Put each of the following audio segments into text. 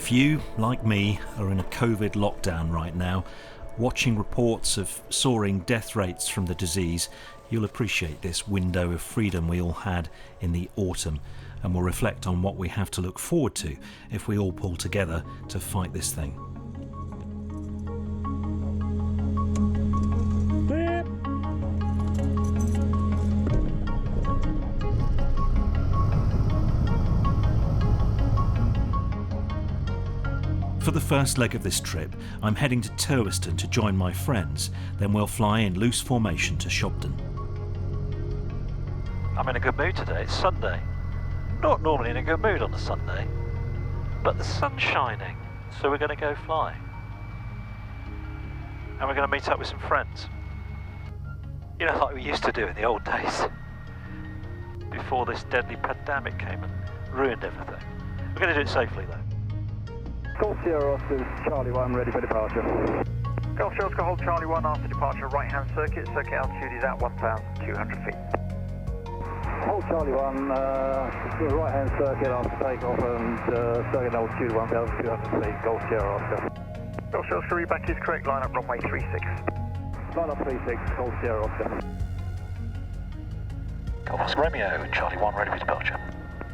If you, like me, are in a COVID lockdown right now, watching reports of soaring death rates from the disease, you'll appreciate this window of freedom we all had in the autumn, and will reflect on what we have to look forward to if we all pull together to fight this thing. For the first leg of this trip, I'm heading to Turweston to join my friends, then we'll fly in loose formation to Shobdon. I'm in a good mood today, it's Sunday. Not normally in a good mood on a Sunday, but the sun's shining, so we're going to go fly. And we're going to meet up with some friends. You know, like we used to do in the old days, before this deadly pandemic came and ruined everything. We're going to do it safely though. Golf Sierra Oscar, Charlie 1, ready for departure. Golf Sierra Oscar, hold Charlie 1 after departure, right-hand circuit. Circuit altitude is at 1,200 feet. Hold Charlie 1, right-hand circuit after takeoff and circuit altitude 1,200 feet. Golf Sierra Oscar. Golf Sierra Oscar, reback is correct. Line up runway 36. Line up 36, Golf Sierra Oscar. Golf Oscar Romeo, Charlie 1, ready for departure.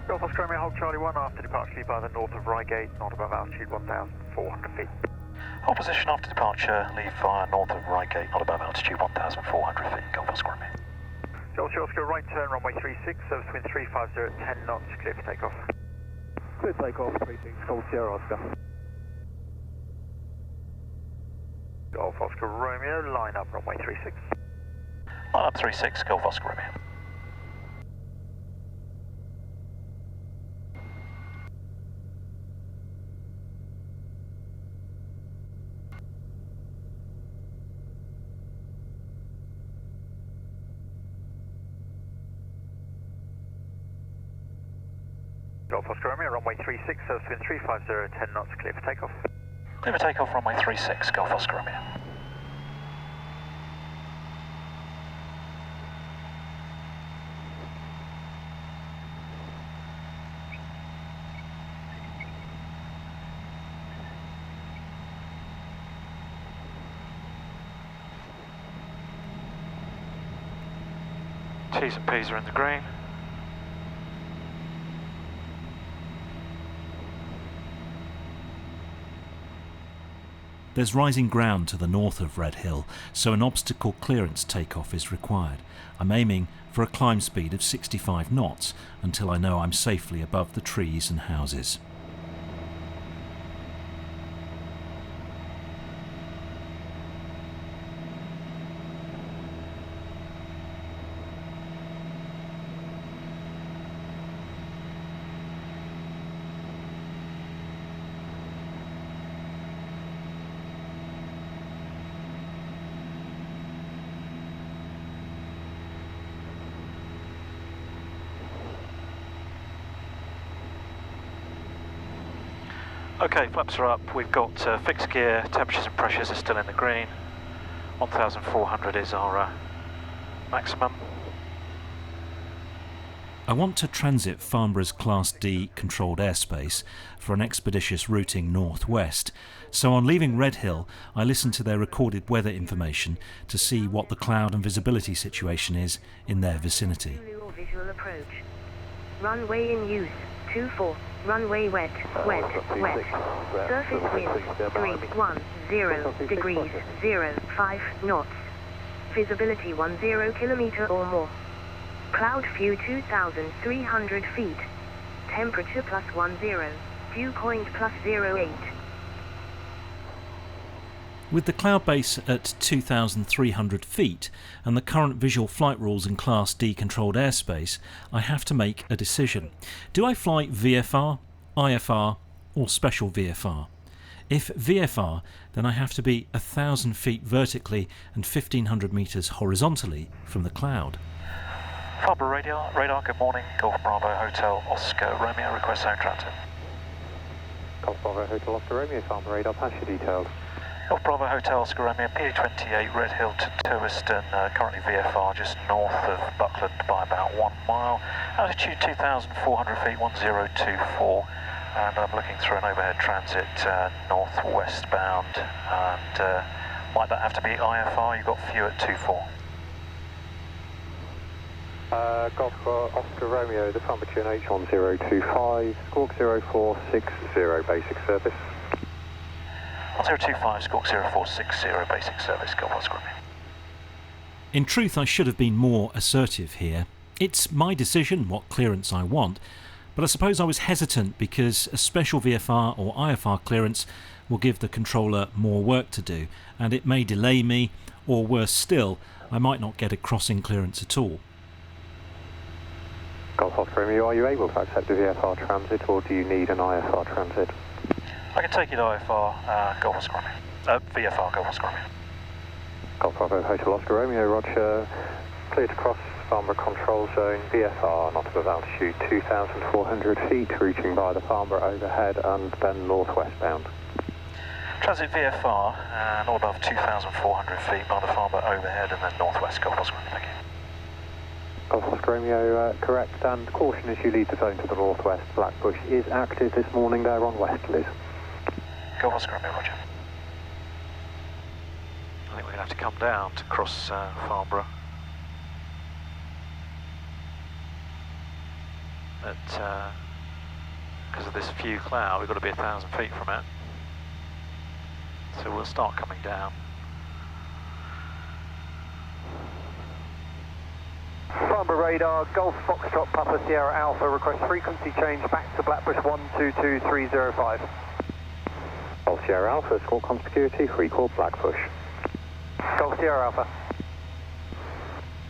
Golf Oscar Romeo, hold Charlie 1 after departure, leave by the north of Reigate, not above altitude 1,400 feet. Hold position after departure, leave via north of Reigate, not above altitude 1,400 feet. Golf Oscar Romeo. Golf Oscar, right turn, runway 36, service wind 350 at 10 knots, clear for takeoff. Clear takeoff, 36, Golf Sierra Oscar. Golf Oscar Romeo, line up runway 36. Line up 36, Golf Oscar Romeo. Golf Oscar Romeo, runway 36, service wind 350 at 10 knots, clear for takeoff. Clear for takeoff, runway 36, Golf Oscar Romeo. T's and P's are in the green. There's rising ground to the north of Redhill, so an obstacle clearance takeoff is required. I'm aiming for a climb speed of 65 knots until I know I'm safely above the trees and houses. Okay, flaps are up, we've got fixed gear, temperatures and pressures are still in the green. 1,400 is our maximum. I want to transit Farnborough's Class D controlled airspace for an expeditious routing northwest, so on leaving Redhill I listen to their recorded weather information to see what the cloud and visibility situation is in their vicinity. Visual approach. Runway in use, 24. Runway wet. Surface wind, 310 degrees, 05 knots. Visibility 10 kilometer or more. Cloud view 2,300 feet. Temperature +10. Dew point +08. With the cloud base at 2,300 feet and the current visual flight rules in Class D controlled airspace, I have to make a decision. Do I fly VFR, IFR or Special VFR? If VFR, then I have to be 1,000 feet vertically and 1,500 metres horizontally from the cloud. Farnborough radar, good morning, Golf Bravo Hotel Oscar Romeo, request zone transit. Golf Bravo Hotel Oscar Romeo, Farnborough radar, pass your details. Golf Bravo Hotel Oscar Romeo, PA28, Redhill to Turweston, currently VFR just north of Buckland by about 1 mile. Altitude 2,400 feet, 1024. and I'm looking through an overhead transit northwest bound, and might that have to be IFR? You've got few at 24. Golf Oscar Romeo, the Farnborough H1025, Squawk 0460, basic service. 1025, Squawk 0460, basic service, Golf Oscar Romeo. In truth, I should have been more assertive here. It's my decision what clearance I want, but I suppose I was hesitant because a special VFR or IFR clearance will give the controller more work to do, and it may delay me, or worse still, I might not get a crossing clearance at all. Golf Oscar Romeo, are you able to accept a VFR transit, or do you need an IFR transit? I can take it IFR, Golf Oscar Romeo. VFR, Golf Oscar Romeo. Golf Bravo Hotel Oscar Romeo, Roger. Clear to cross Farnborough control zone, VFR, not above altitude 2,400 feet, reaching by the Farnborough overhead and then northwest bound. Transit VFR, not above 2,400 feet by the Farnborough overhead and then northwest, Golf Oscar Romeo, thank you. Golf Oscar Romeo, correct, and caution as you lead the zone to the northwest. Blackbush is active this morning there on westerlies. Golf Oscar Romeo, Roger. I think we're going to have to come down to cross Farnborough. Because of this few cloud, we've got to be 1,000 feet from it. So we'll start coming down. Farnborough radar, Golf Foxtrot Papa Sierra Alpha, request frequency change back to Blackbush 122,305. Golf Sierra Alpha, Squawk on security, free call Blackbush. Golf Sierra Alpha.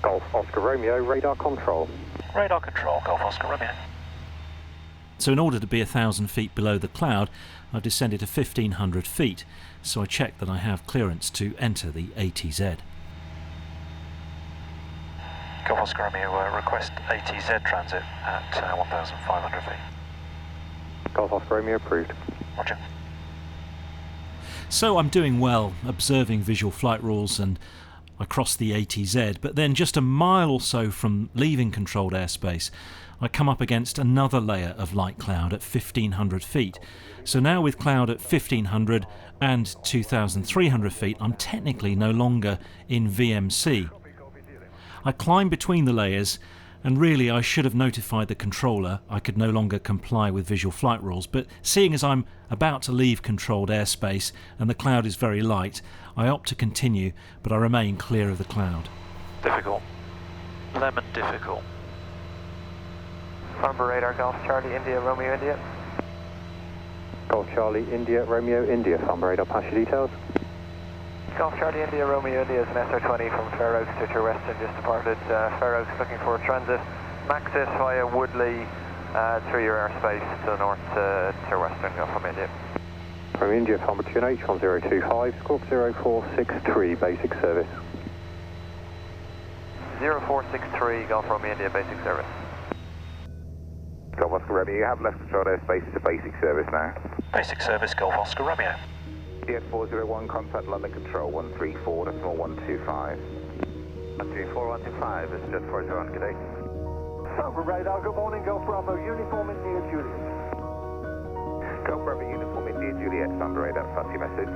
Golf Oscar Romeo, radar control. Radar control, Golf Oscar Romeo. So in order to be 1,000 feet below the cloud, I've descended to 1,500 feet, so I check that I have clearance to enter the ATZ. Golf Oscar Romeo, request ATZ transit at 1,500 feet. Golf Oscar Romeo approved. Roger. So I'm doing well, observing visual flight rules, and I cross the ATZ, but then just a mile or so from leaving controlled airspace, I come up against another layer of light cloud at 1,500 feet. So now with cloud at 1,500 and 2,300 feet, I'm technically no longer in VMC. I climb between the layers, and really I should have notified the controller I could no longer comply with visual flight rules, but seeing as I'm about to leave controlled airspace and the cloud is very light, I opt to continue, but I remain clear of the cloud. Difficult. Lemon difficult. Farnborough radar, Golf Charlie India, Romeo India. Golf Charlie India, Romeo India, Farnborough radar, pass your details. Golf Charlie India, Romeo India is an SR20 from Fair Oaks to Turweston, just departed Fair Oaks looking for a transit. Maxis via Woodley through your airspace to the north to Turweston, Golf from India. From India, Farnborough H1025, Squawk 0463, basic service. 0463, Golf Romeo India, basic service. Golf Oscar Romeo, you have left controlled airspace to basic service now. Basic service, Golf Oscar Romeo. DN401, contact London Control 134, decimal 125. 134, 125, this is Jet 401, good day. Farnborough radar, good morning, Golf Bravo, uniform India Juliet. Golf Bravo, uniform India Juliet, Farnborough radar, pass your message.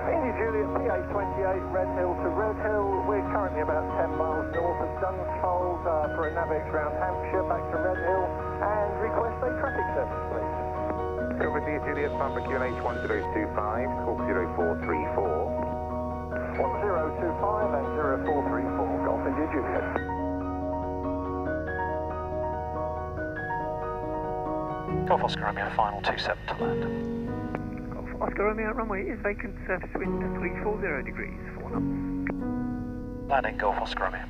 India Juliet, PA28, Redhill to Redhill. We're currently about 10 miles north of Dunsfold for a Navex round Hampshire, back to Redhill, and request a traffic service, please. Golf India Juliet, Farnborough QNH1025, Squawk 0434. 1025 and 0434, Golf India Juliet. Golf Oscar Romeo, final 27 to land. Oscar Romeo runway is vacant, surface wind 340 degrees, 4 knots. Landing, Golf Oscar Romeo.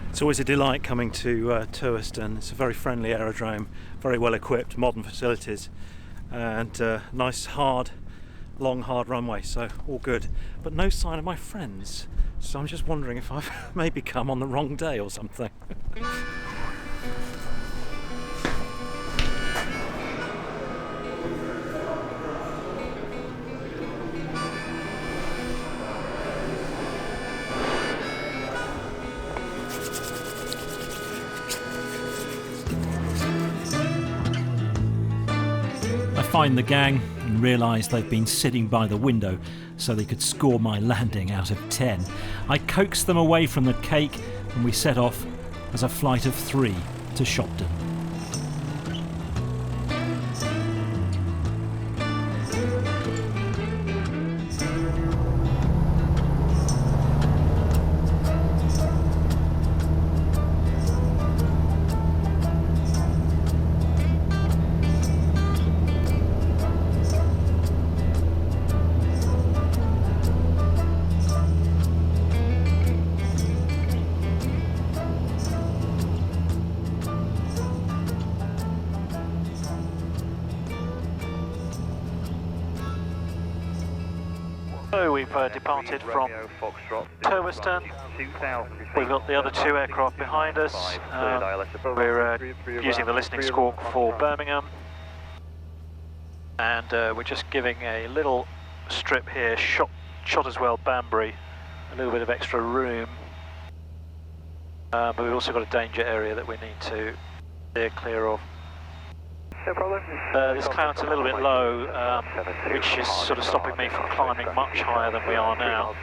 It's always a delight coming to Turweston. It's a very friendly aerodrome, very well equipped, modern facilities, and nice hard, long hard runway, so all good. But no sign of my friends. So I'm just wondering if I've maybe come on the wrong day or something. I find the gang and realise they've been sitting by the window so they could score my landing out of 10. I coax them away from the cake and we set off as a flight of 3 to Shobdon. So we've departed from Turweston. We've got the other 2 aircraft behind us. We're using the listening squawk for Birmingham. And we're just giving a little strip here, shot as well Banbury, a little bit of extra room. But we've also got a danger area that we need to steer clear of. No problem. This cloud's a little bit low, which is sort of stopping me from climbing much higher than we are now.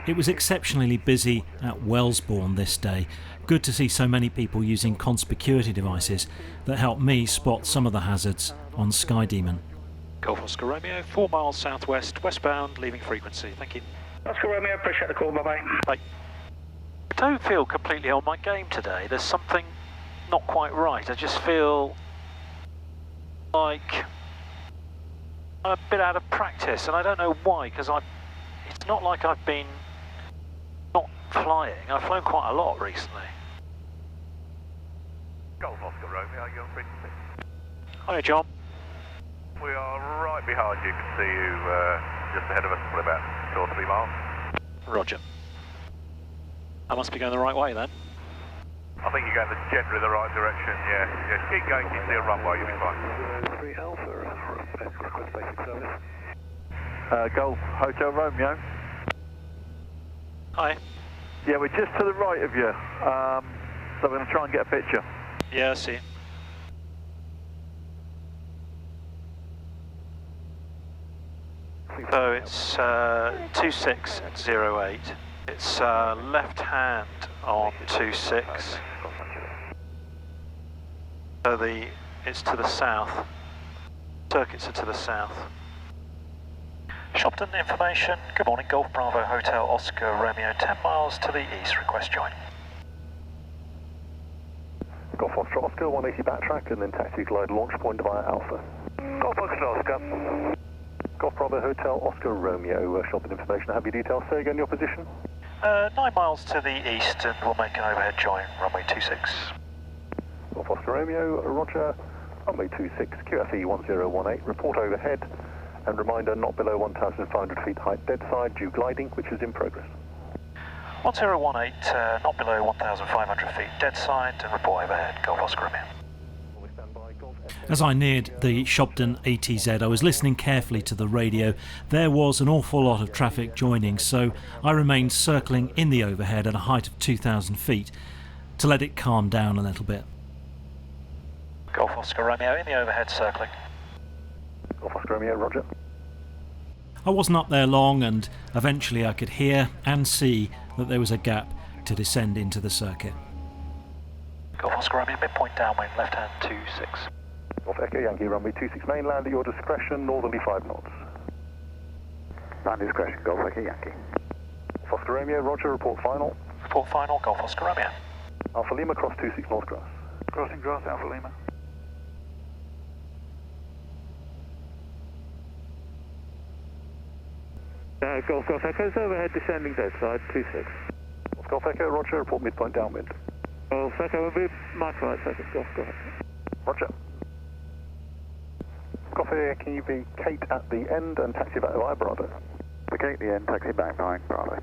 It was exceptionally busy at Wellesbourne this day. Good to see so many people using conspicuity devices that help me spot some of the hazards on SkyDemon. Golf Oscar Romeo, 4 miles southwest, westbound, leaving frequency. Thank you. Oscar Romeo, appreciate the call, bye-bye. Bye. I don't feel completely on my game today. There's something not quite right. I just feel like I'm a bit out of practice, and I don't know why, because it's not like I've been not flying. I've flown quite a lot recently. Golf Oscar Romeo, you're on frequency. Hi, John. We are right behind you. Can see you just ahead of us, probably about 2 or 3 miles. Roger. I must be going the right way then. I think you're going generally the right direction, yeah. Yeah, keep going, keep the runway, you'll be fine. 3 Alpha, request basic service. Golf Hotel Romeo. Hi. Yeah, we're just to the right of you, so we're going to try and get a picture. Yeah, I see. So it's 2608. It's left hand on 26. So it's to the south. Circuits are to the south. Shobdon information. Good morning, Golf Bravo Hotel Oscar Romeo, 10 miles to the east. Request join. Golf Foxtrot Oscar, 180 backtrack and then taxi glide launch point via Alpha. Golf Foxtrot Oscar. Golf Bravo Hotel Oscar Romeo, Shobdon information. Have your details. Say again your position. 9 miles to the east, and we'll make an overhead join, runway 26. Golf Oscar Romeo, Roger, runway 26, QFE 1018, report overhead, and reminder not below 1,500 feet height dead side, due gliding, which is in progress. 1018, not below 1,500 feet dead side, and report overhead, Golf Oscar Romeo. As I neared the Shobdon ATZ, I was listening carefully to the radio. There was an awful lot of traffic joining, so I remained circling in the overhead at a height of 2,000 feet to let it calm down a little bit. Golf Oscar Romeo in the overhead circling. Golf Oscar Romeo, Roger. I wasn't up there long, and eventually I could hear and see that there was a gap to descend into the circuit. Golf Oscar Romeo, midpoint downwind, left hand 26. Golf Echo Yankee, runway 26 mainland at your discretion, northerly 5 knots. Land discretion, Golf Echo Yankee. Golf Oscar Romeo, Roger, report final. Report final, Golf Oscar Romeo. Alpha Lima, cross 26 North Grass. Crossing grass, Alpha Lima. Golf Echo's overhead descending dead side, 26. Golf Echo, Roger, report midpoint downwind. Golf Echo will be my flight seconds, Golf Echo. Roger. Golf Echo, can you be Kate at the end and taxi back via Bravo? We Vacate the end, taxi back 9, Bravo.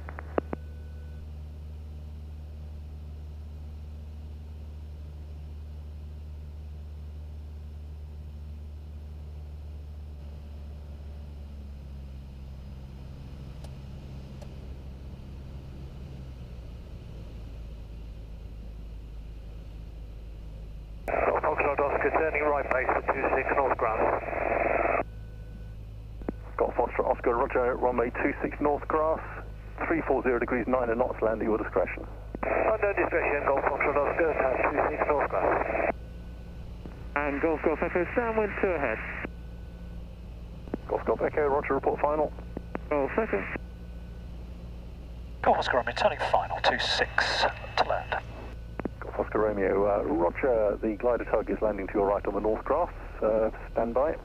Foxtrot Oscar, turning right base for 26 North Grass. Got Foxtrot Oscar, Roger, runway 26 North Grass, 340 degrees 9 knots, land at your discretion. Under discretion, Golf Foxtrot Oscar, 26 North Grass. And Golf Golf Echo, downwind 2 ahead. Golf Golf Echo, Roger, report final. Golf Echo. Golf Oscar Romeo, turning final, 26 to land. Golf Oscar Romeo, Roger, the glider tug is landing to your right on the North Grass, stand by.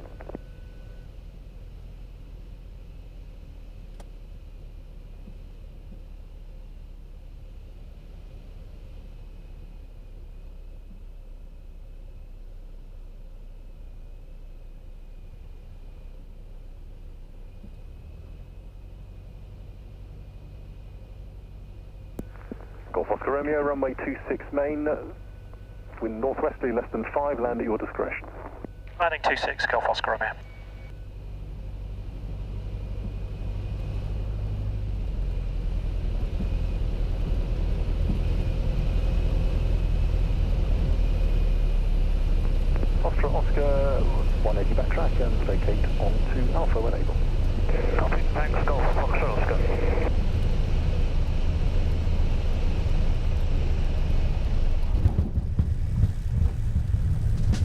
Golf Oscar Romeo, runway 26 main, wind northwesterly less than 5, land at your discretion. Landing 26, Golf Oscar Romeo. Foxtrot Oscar, 180 backtrack and vacate onto Alpha when able. Copy, thanks, Golf Foxtrot Oscar.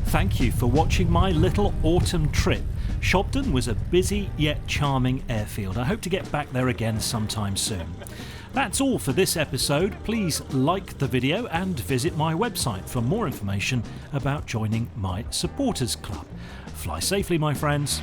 Thank you for watching my little autumn trip. Shobdon was a busy yet charming airfield. I hope to get back there again sometime soon. That's all for this episode. Please like the video and visit my website for more information about joining my supporters club. Fly safely, my friends.